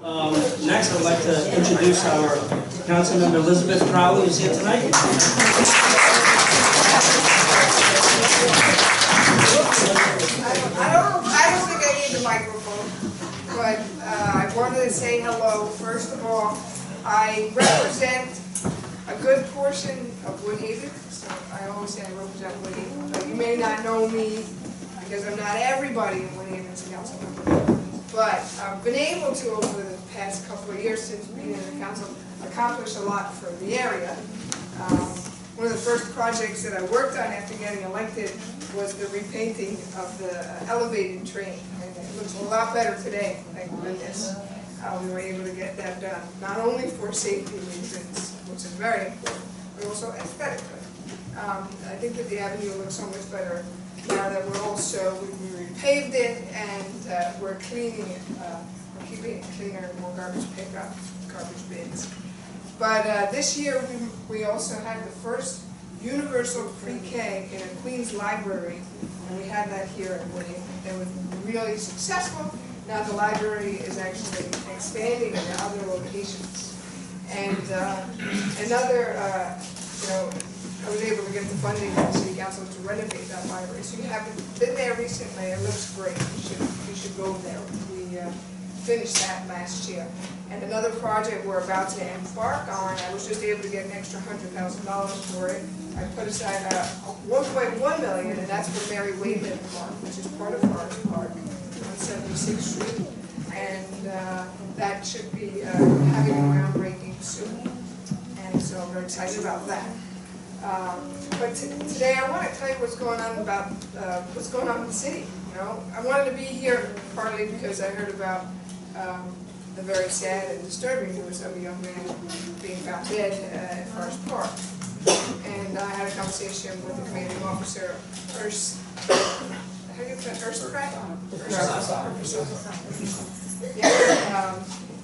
Next, I'd like to introduce our Councilmember Elizabeth Crowley, who's here tonight. I don't think I need the microphone, but I wanted to say hello. First of all, I represent a good portion of Woodhaven, so I always say I represent Woodhaven. But you may not know me because I'm not everybody in Woodhaven's council member. But I've been able to, over the past couple of years since being in the council, accomplish a lot for the area. One of the first projects that I worked on after getting elected was the repainting of the elevated train. And it looks a lot better today, thank goodness. We were able to get that done, not only for safety reasons, which is very important, but also aesthetically. I think that the avenue looks so much better now that we're also, we repaved it and we're cleaning it, we're keeping it cleaner, more garbage pickup, garbage bins. But this year we also had the first universal pre-K in a Queens library, and we had that here at Woodhaven. It was really successful. Now the library is actually expanding in other locations. And I was able to get the funding from the City Council to renovate that library. So you haven't been there recently, it looks great. You should go there. We finished that last year. And another project we're about to embark on, I was just able to get an extra $100,000 for it. I put aside $1.1 million, and that's for Mary Wayland Park, which is part of Forest Park on 76th Street. And that should be having a groundbreaking soon. And so I'm very excited about that. But today I want to tell you what's going on in the city. You know, I wanted to be here partly because I heard about the very sad and disturbing news of a young man being found dead at Forest Park. And I had a conversation with the commanding officer,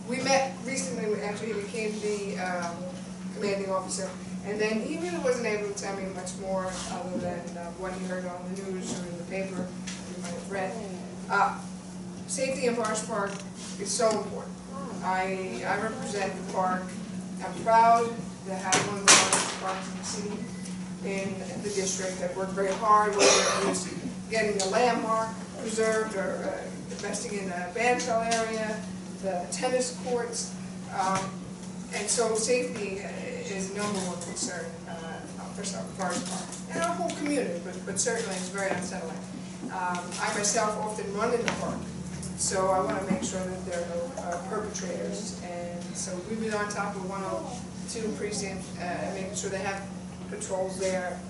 we met recently after he became the commanding officer. And then he really wasn't able to tell me much more other than what he heard on the news or in the paper you might have read. Safety in Forest Park is so important. I represent the park. I'm proud to have one of the largest parks in the city, in the district. I've worked very hard, whether it was getting the landmark preserved or investing in the bandshell area, the tennis courts. And so safety is number one concern for Forest Park and our whole community, but certainly it's very unsettling. I myself often run in the park, so I want to make sure that there are no perpetrators. And so we've been on top of 102 precinct, making sure they have patrols there.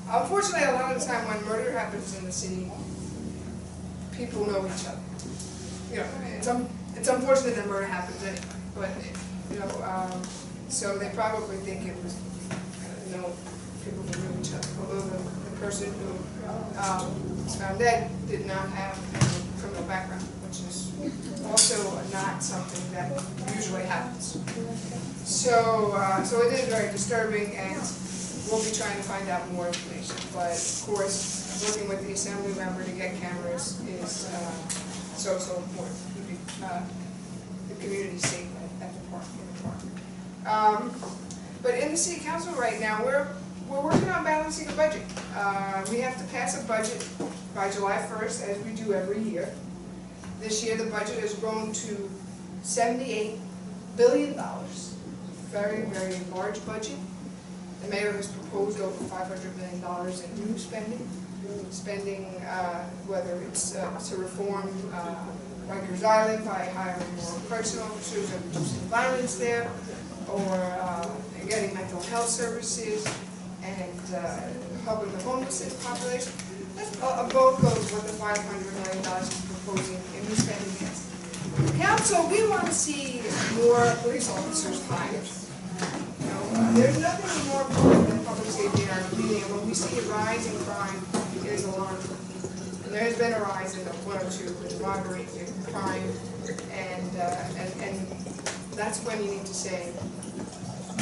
Unfortunately, a lot of the time when murder happens in the city, people know each other. You know, it's unfortunate that murder happens anyway, but you know. So they probably think it was, people who knew each other. Although the person who was found dead did not have a criminal background, which is also not something that usually happens. So it is very disturbing, and we'll be trying to find out more information. But of course, working with the assembly member to get cameras is so important to keep the community safe at the park, in the park. But in the City Council right now, we're working on balancing a budget. We have to pass a budget by July 1st, as we do every year. This year, the budget has grown to $78 billion. Very, very large budget. The mayor has proposed over $500 million in new spending. Whether it's to reform Rikers Island by hiring more correctional officers and reducing violence there, or getting mental health services and helping the homeless population. That's a bulk of what the $500 million is proposing in new spending is. Council, we want to see more police officers hired. You know, there's nothing more important than public safety in our community, and when we see a rise in crime, it is alarming. And there has been a rise in the 102 with robbery and crime, and that's when you need to say,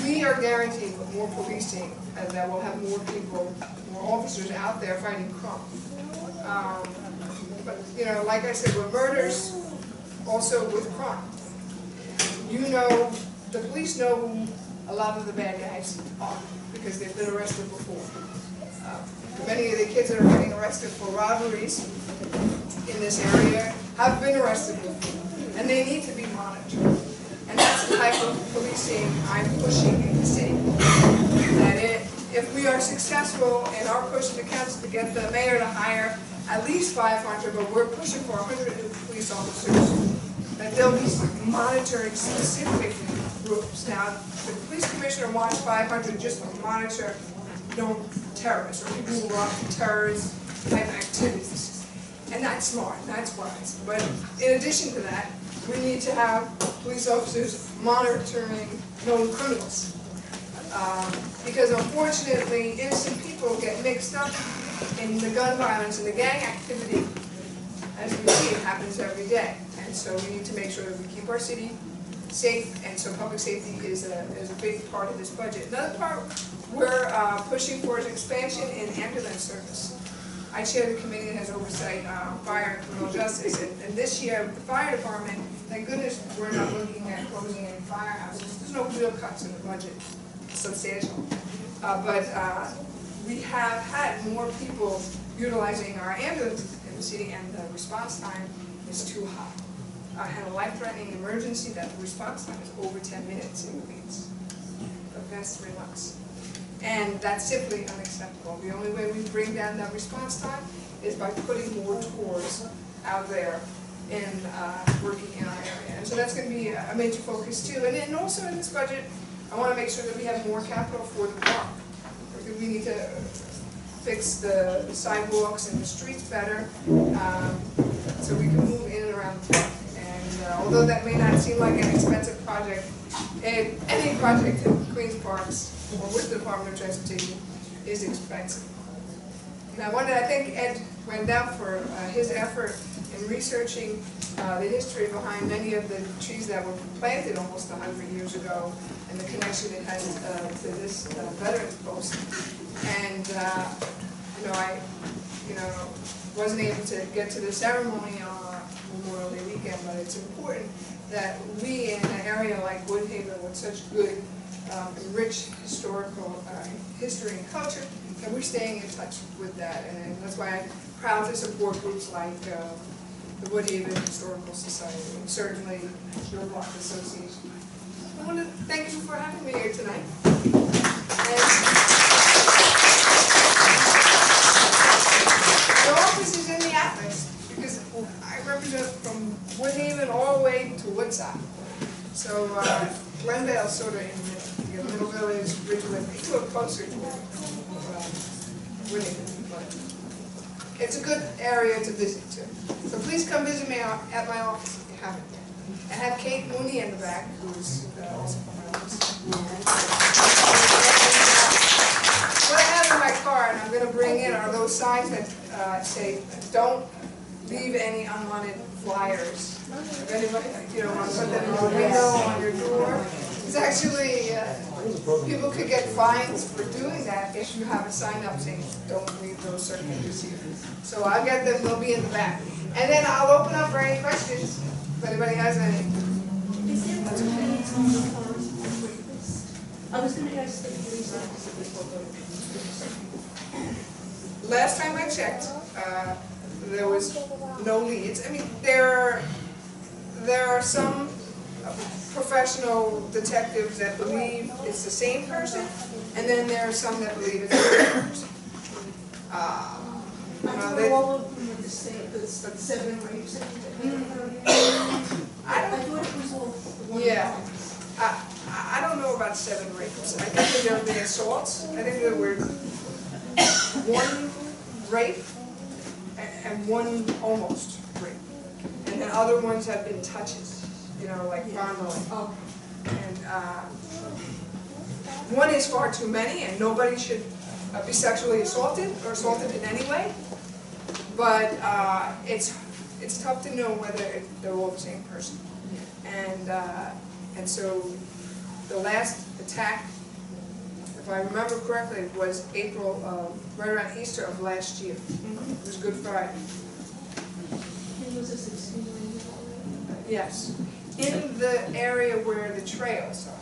we are guaranteed with more policing that we'll have more people, more officers out there fighting crime. But, you know, like I said, with murders, also with crime. you know, the police know who a lot of the bad guys are, because they've been arrested before. Many of the kids that are getting arrested for robberies in this area have been arrested before, and they need to be monitored. And that's the type of policing I'm pushing in the city. That if we are successful in our push in the council to get the mayor to hire at least 500, but we're pushing for 100 new police officers, that they'll be monitoring specific groups. Now, the police commissioner wants 500 just to monitor known terrorists or people who are up to terrorist type activities. And that's smart, that's wise. But in addition to that, we need to have police officers monitoring known criminals. Because unfortunately, innocent people get mixed up in the gun violence and the gang activity. As we see, it happens every day. And so we need to make sure that we keep our city safe, and so public safety is a big part of this budget. Another part we're pushing for is expansion in ambulance service. I chair the committee that has oversight fire and criminal justice, and this year the fire department, thank goodness we're not looking at closing any firehouses. There's no real cuts in the budget, substantial. But we have had more people utilizing our ambulances in the city, and the response time is too high. I had a life-threatening emergency that the response time is over 10 minutes in Queens, the past 3 months. And that's simply unacceptable. The only way we bring down that response time is by putting more tours out there in working in our area. And so that's going to be a major focus too. And then also in this budget, I want to make sure that we have more capital for the park. We need to fix the sidewalks and the streets better so we can move in and around the park. And although that may not seem like an expensive project, any project in Queens Parks or with the Department of Transportation is expensive. And I thank Ed Rendell for his effort in researching the history behind many of the trees that were planted almost 100 years ago and the connection it has to this Veterans Post. And I wasn't able to get to the ceremony on Memorial Day weekend, but it's important that we in an area like Woodhaven with such good rich historical history and culture, and we're staying in touch with that. And that's why I'm proud to support groups like the Woodhaven Historical Society and certainly your Block Association. I want to thank you for having me here tonight. And the office is in the atlas because I represent from Woodhaven all the way to Woodside. So Glendale's sort of in the middle. You know, Middle Village, Ridgewood, it's a little closer to Woodhaven, but it's a good area to visit too. So please come visit me at my office if you haven't yet. I have Kate Mooney in the back, who's also from my office. What I have in my car, and I'm going to bring in, are those signs that say, don't leave any unwanted flyers. If anybody, want to put them in your window, on your door. It's actually, people could get fines for doing that if you have a sign up saying, don't leave those circulars here. So I'll get them, they'll be in the back. And then I'll open up for any questions, if anybody has any. Is there one police on the forest? I was going to ask the police officer before. Last time I checked, there was no leads. I mean, there are some professional detectives that believe it's the same person, and then there are some that believe it's a different person. I thought all of them were the same, it's like 7 rapes. I thought it was all one. Yeah. I don't know about 7 rapes. I think that there were the assaults. I think there were 1 rape and 1 almost rape. And then other ones have been touches. Like fondling. Oh. And 1 is far too many, and nobody should be sexually assaulted or assaulted in any way. But it's tough to know whether they're all the same person. And so the last attack, if I remember correctly, was April, right around Easter of last year. It was Good Friday. He was a 16-year-old. Yes. in the area where the trails are,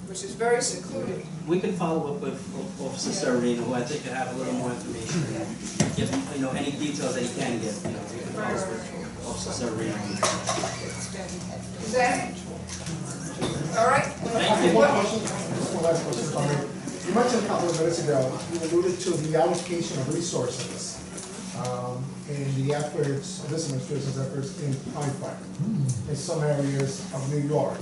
which is very secluded. We can follow up with Officer Serena, who I think could have a little more information. Give, any details that he can give, we can follow up with Officer Serena. Is that it? All right? Thank you. One question, just one last question, Tony. You mentioned a couple of minutes ago, you alluded to the allocation of resources and the efforts, this administration's efforts in firefighting in some areas of New York.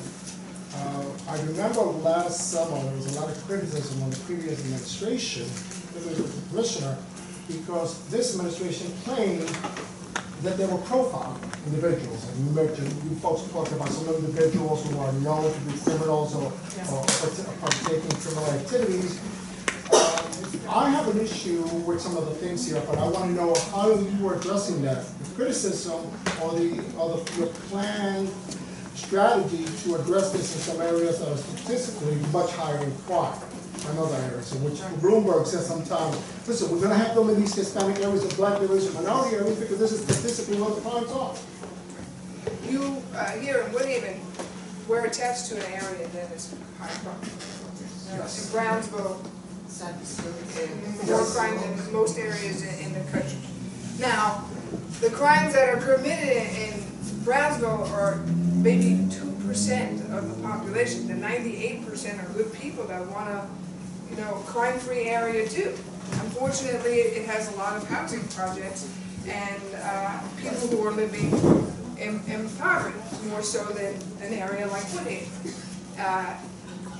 I remember last summer, there was a lot of criticism on the previous administration, particularly with the commissioner, because this administration claimed that they were profiling individuals. And you folks talked about some individuals who are known to be criminals or partaking in criminal activities. I have an issue with some of the things here, but I want to know how you are addressing that. The criticism or your planned strategy to address this in some areas that are statistically much higher in crime than other areas, in which Bloomberg says sometimes, listen, we're going to have them in these Hispanic areas and black areas and minority areas because this is statistically where the crimes are. You, here in Woodhaven, we're attached to an area that is high crime. Yes. In Brownsville, more crime than most areas in the country. Now, the crimes that are committed in Brownsville are maybe 2% of the population. The 98% are good people that want a, crime-free area too. Unfortunately, it has a lot of housing projects and people who are living in poverty, more so than an area like Woodhaven.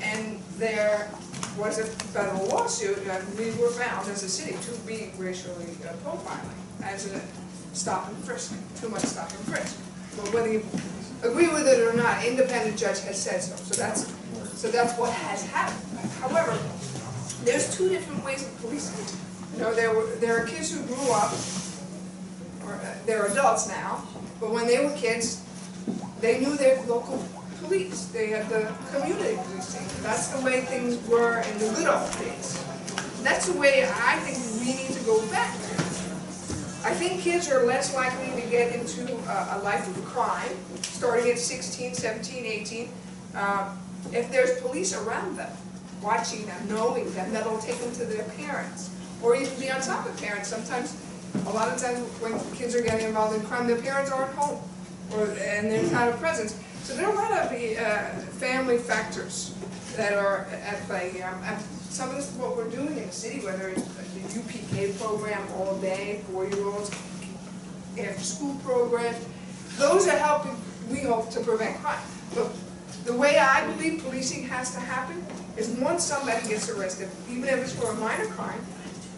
And there was a federal lawsuit that we were found as a city to be racially profiling as a stop and frisk, too much stop and frisk. But whether you agree with it or not, independent judge has said so. So that's what has happened. However, there's two different ways of policing. There are kids who grew up, or they're adults now, but when they were kids, they knew their local police. They had the community policing. That's the way things were in the good old days. That's the way I think we need to go back. I think kids are less likely to get into a life of crime, starting at 16, 17, 18, if there's police around them, watching them, knowing them, that'll take them to their parents, or even be on top of parents. Sometimes, a lot of times when kids are getting involved in crime, their parents aren't home, and there's not a presence. So there are a lot of family factors that are at play here. Some of this is what we're doing in the city, whether it's the UPK program all day, 4-year-olds, after school programs. Those are helping, we hope, to prevent crime. But the way I believe policing has to happen is once somebody gets arrested, even if it's for a minor crime,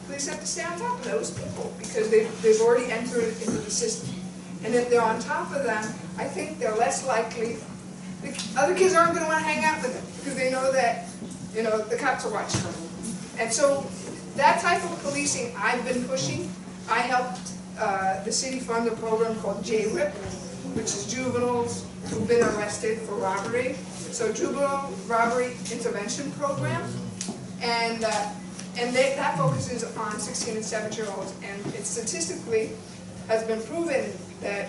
police have to stay on top of those people because they've already entered into the system. And if they're on top of them, I think they're less likely. The other kids aren't going to want to hang out with them because they know that, the cops are watching them. And so that type of policing I've been pushing. I helped the city fund a program called JRIP, which is juveniles who've been arrested for robbery. So juvenile robbery intervention program. And that focuses on 16 and 17-year-olds. And it statistically has been proven that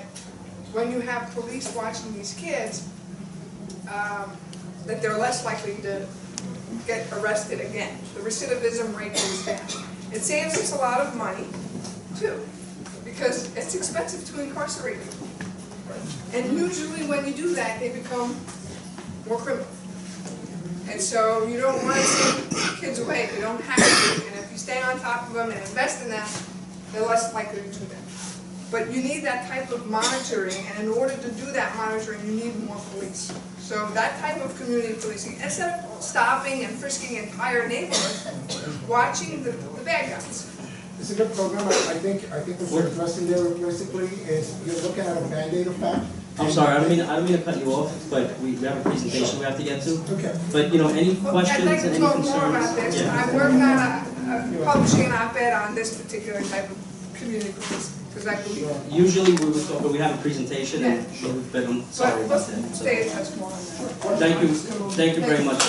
when you have police watching these kids, that they're less likely to get arrested again. The recidivism rate goes down. It saves us a lot of money, too, because it's expensive to incarcerate people. And usually when you do that, they become more criminal. And so you don't want to send kids away. You don't have to. And if you stay on top of them and invest in them, they're less likely to do that. But you need that type of monitoring, and in order to do that monitoring, you need more police. So that type of community policing, instead of stopping and frisking entire neighborhoods, watching the bad guys. It's a good program. I think what you're addressing there basically is you're looking at a Band-Aid effect. I'm sorry, I don't mean to cut you off, but we have a presentation we have to get to. Okay. But any questions I'd like to and any talk concerns? more about this. Yeah. I'm working on publishing an op-ed on this particular type of community policing, because I believe. Usually we would talk, but we have a presentation, but I'm sorry about that. Stay in touch more on that. Thank you very much.